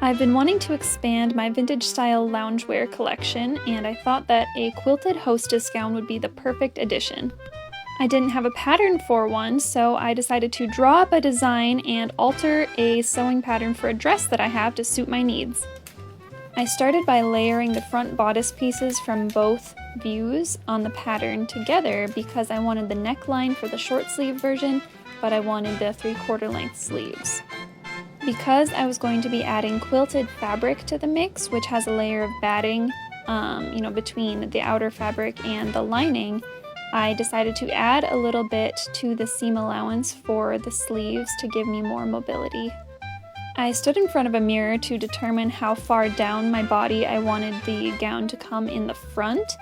I've been wanting to expand my vintage style loungewear collection, and I thought that a quilted Hostess gown would be the perfect addition. I didn't have a pattern for one, so I decided to draw up a design and alter a sewing pattern for a dress that I have to suit my needs. I started by layering the front bodice pieces from both views on the pattern together because I wanted the neckline for the short sleeve version, but I wanted the 3/4 length sleeves. Because I was going to be adding quilted fabric to the mix, which has a layer of batting, between the outer fabric and the lining, I decided to add a little bit to the seam allowance for the sleeves to give me more mobility. I stood in front of a mirror to determine how far down my body I wanted the gown to come in the front,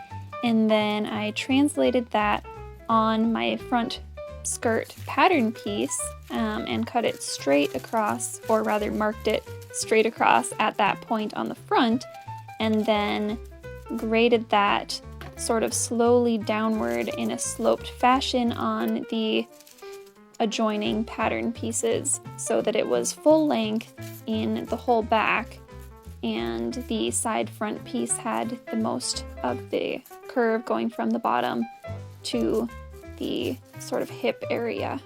and then I translated that on my front skirt pattern piece and cut it straight across, or rather marked it straight across at that point on the front, and then graded that sort of slowly downward in a sloped fashion on the adjoining pattern pieces so that it was full length in the whole back, and the side front piece had the most of the curve going from the bottom to the sort of hip area.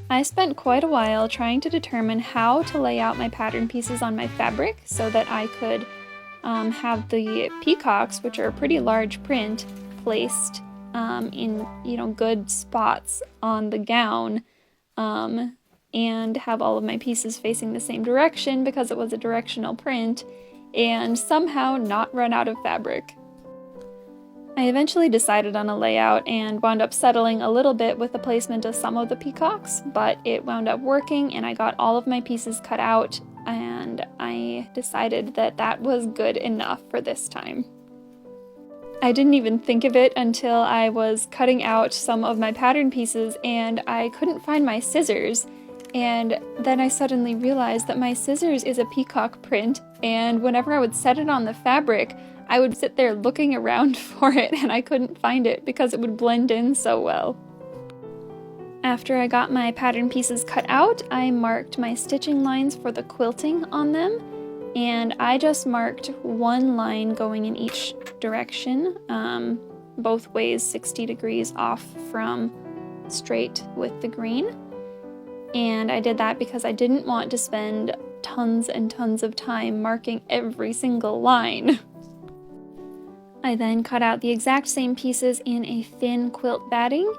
I spent quite a while trying to determine how to lay out my pattern pieces on my fabric so that I could have the peacocks, which are a pretty large print, placed in good spots on the gown, and have all of my pieces facing the same direction because it was a directional print, and somehow not run out of fabric. I eventually decided on a layout and wound up settling a little bit with the placement of some of the peacocks, but it wound up working and I got all of my pieces cut out, and I decided that that was good enough for this time. I didn't even think of it until I was cutting out some of my pattern pieces and I couldn't find my scissors, and then I suddenly realized that my scissors is a peacock print, and whenever I would set it on the fabric, I would sit there looking around for it and I couldn't find it because it would blend in so well. After I got my pattern pieces cut out, I marked my stitching lines for the quilting on them, and I just marked one line going in each direction, both ways 60 degrees off from straight with the green. And I did that because I didn't want to spend tons and tons of time marking every single line. I then cut out the exact same pieces in a thin quilt batting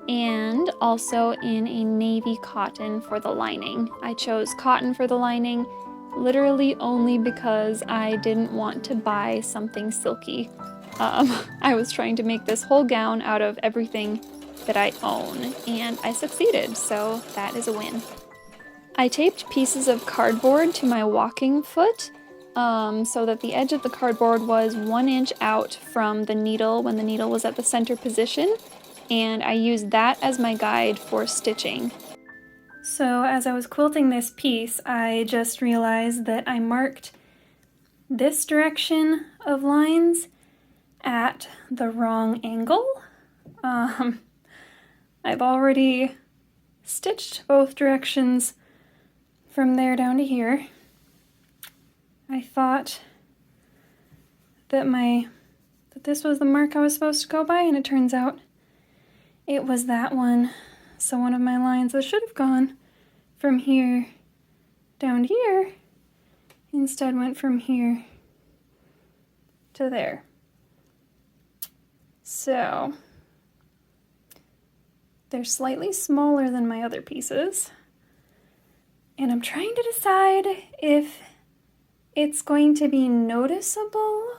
and also in a navy cotton for the lining. I chose cotton for the lining literally only because I didn't want to buy something silky. I was trying to make this whole gown out of everything that I own, and I succeeded, so that is a win. I taped pieces of cardboard to my walking foot so that the edge of the cardboard was 1 inch out from the needle when the needle was at the center position, and I used that as my guide for stitching. So as I was quilting this piece, I just realized that I marked this direction of lines at the wrong angle. I've already stitched both directions from there down to here. I thought that this was the mark I was supposed to go by, and it turns out it was that one. So one of my lines that should have gone from here down to here instead went from here to there. So they're slightly smaller than my other pieces, and I'm trying to decide if it's going to be noticeable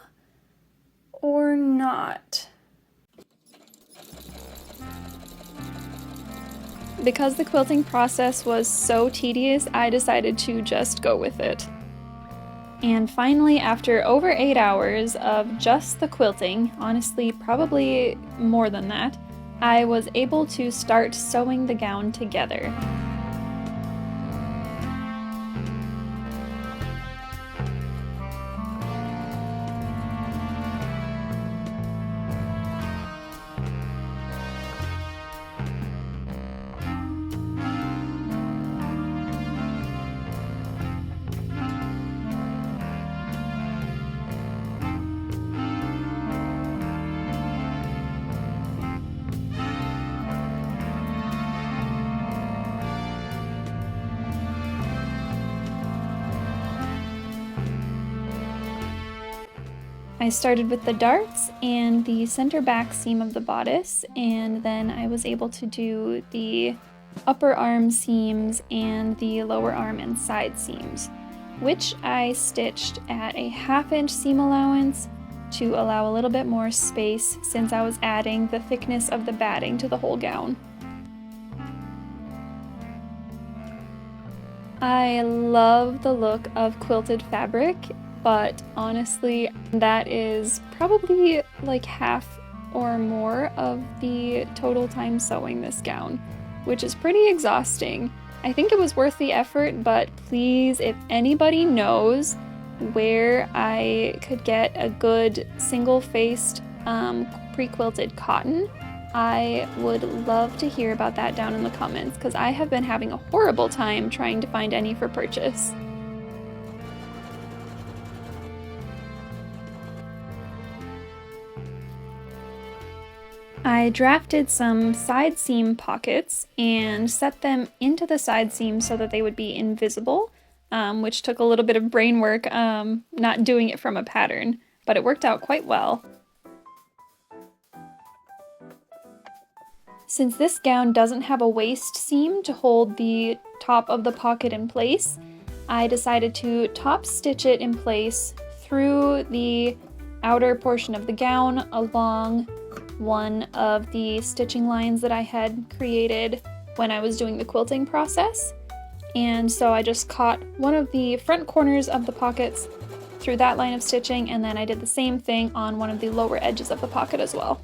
or not. Because the quilting process was so tedious, I decided to just go with it. And finally, after over 8 hours of just the quilting, honestly, probably more than that, I was able to start sewing the gown together. I started with the darts and the center back seam of the bodice, and then I was able to do the upper arm seams and the lower arm and side seams, which I stitched at a 1/2 inch seam allowance to allow a little bit more space since I was adding the thickness of the batting to the whole gown. I love the look of quilted fabric, but honestly, that is probably like half or more of the total time sewing this gown, which is pretty exhausting. I think it was worth the effort, but please, if anybody knows where I could get a good single-faced pre-quilted cotton, I would love to hear about that down in the comments, because I have been having a horrible time trying to find any for purchase. I drafted some side seam pockets and set them into the side seam so that they would be invisible, which took a little bit of brain work, not doing it from a pattern, but it worked out quite well. Since this gown doesn't have a waist seam to hold the top of the pocket in place, I decided to top stitch it in place through the outer portion of the gown along one of the stitching lines that I had created when I was doing the quilting process. And so I just caught one of the front corners of the pockets through that line of stitching, and then I did the same thing on one of the lower edges of the pocket as well.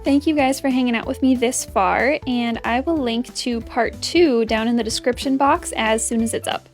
Thank you guys for hanging out with me this far, and I will link to part 2 down in the description box as soon as it's up.